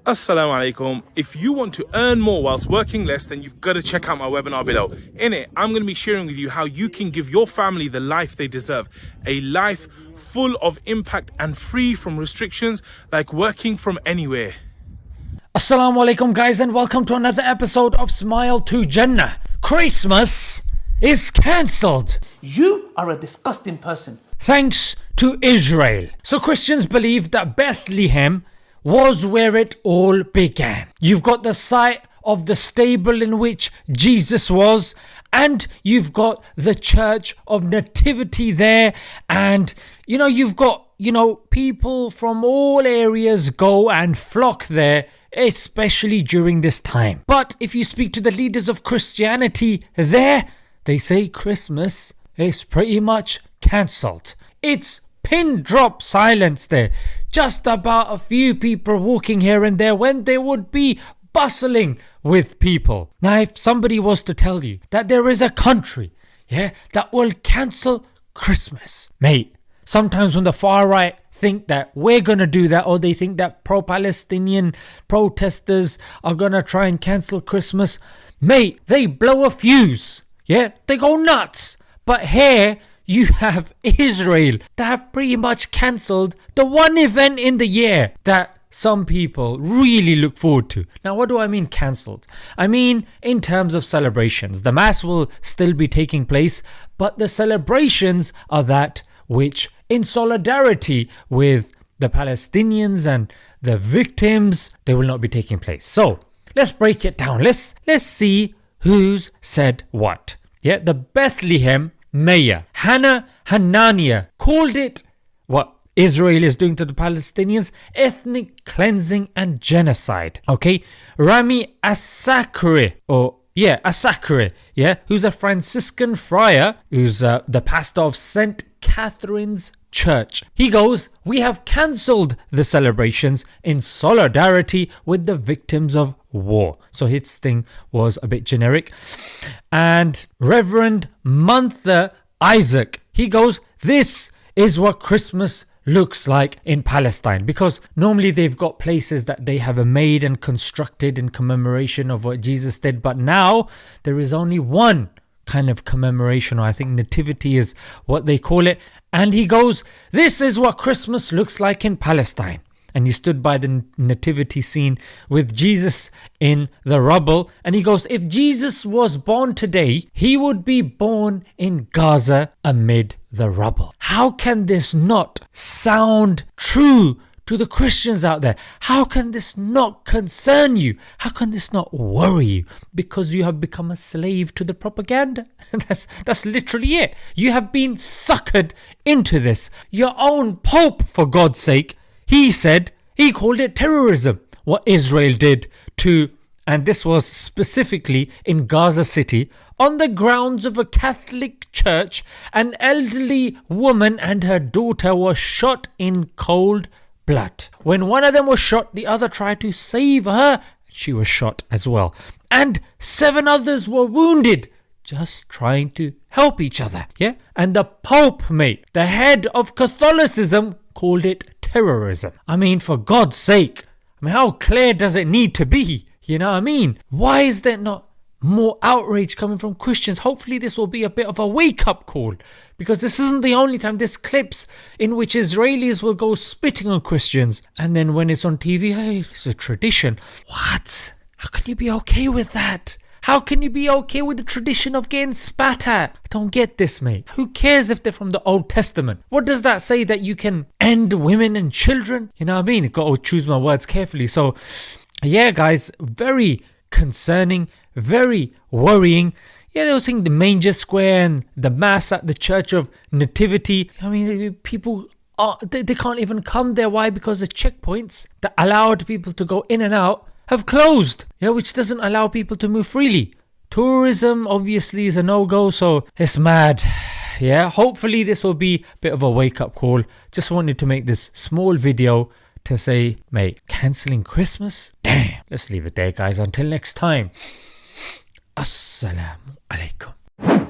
Assalamu alaikum. If you want to earn more whilst working less, then you've got to check out my webinar below. In it, I'm going to be sharing with you how you can give your family the life they deserve. A life full of impact and free from restrictions, like working from anywhere. Assalamu alaikum guys, and welcome to another episode of Smile to Jannah. Christmas is cancelled. You are a disgusting person. Thanks to Israel. So Christians believe that Bethlehem was where it all began. You've got the site of the stable in which Jesus was, and you've got the Church of Nativity there, and you've got people from all areas go and flock there, especially during this time. But if you speak to the leaders of Christianity there, they say Christmas is pretty much cancelled. It's pin drop silence there. Just about a few people walking here and there when they would be bustling with people. Now, if somebody was to tell you that there is a country, that will cancel Christmas, mate, sometimes when the far right think that we're going to do that, or they think that pro-Palestinian protesters are going to try and cancel Christmas, mate, they blow a fuse. They go nuts. But here you have Israel that have pretty much cancelled the one event in the year that some people really look forward to. Now, what do I mean cancelled? I mean in terms of celebrations. The Mass will still be taking place, but the celebrations are that which, in solidarity with the Palestinians and the victims, they will not be taking place. So let's break it down. Let's see who's said what. The Bethlehem Mayor Hannah Hanania called it what Israel is doing to the Palestinians: ethnic cleansing and genocide. Rami Asakri, who's a Franciscan friar, who's the pastor of St. Catherine's Church. He goes, "We have cancelled the celebrations in solidarity with the victims of war." So his thing was a bit generic. And Reverend Mantha Isaac, he goes, "This is what Christmas looks like in Palestine," because normally they've got places that they have made and constructed in commemoration of what Jesus did, but now there is only one kind of commemoration, or I think nativity is what they call it. And he goes, "This is what Christmas looks like in Palestine." And he stood by the nativity scene with Jesus in the rubble. And he goes, "If Jesus was born today, he would be born in Gaza amid the rubble." How can this not sound true to the Christians out there? How can this not concern you? How can this not worry you? Because you have become a slave to the propaganda. That's literally it. You have been suckered into this. Your own Pope, for God's sake, he called it terrorism, what Israel did to, and this was specifically in Gaza City, on the grounds of a Catholic church. An elderly woman and her daughter were shot in cold blood. When one of them was shot, the other tried to save her. She was shot as well. And 7 others were wounded, just trying to help each other. And the Pope, mate, the head of Catholicism, called it terrorism. I mean, for God's sake, how clear does it need to be? Why is there not more outrage coming from Christians? Hopefully this will be a bit of a wake-up call, because this isn't the only time. There's clips in which Israelis will go spitting on Christians, and then when it's on TV, hey, it's a tradition. What? How can you be okay with that? How can you be okay with the tradition of getting spat at? I don't get this, mate. Who cares if they're from the Old Testament? What does that say? That you can end women and children? I've got to choose my words carefully. So, guys, very concerning, very worrying. They were saying the manger square and the Mass at the Church of Nativity. People, they can't even come there. Why? Because the checkpoints that allowed people to go in and out have closed, which doesn't allow people to move freely. Tourism obviously is a no-go, so it's mad. Hopefully this will be a bit of a wake-up call. Just wanted to make this small video to say, mate, cancelling Christmas? Damn. Let's leave it there, guys. Until next time. Assalamu alaikum.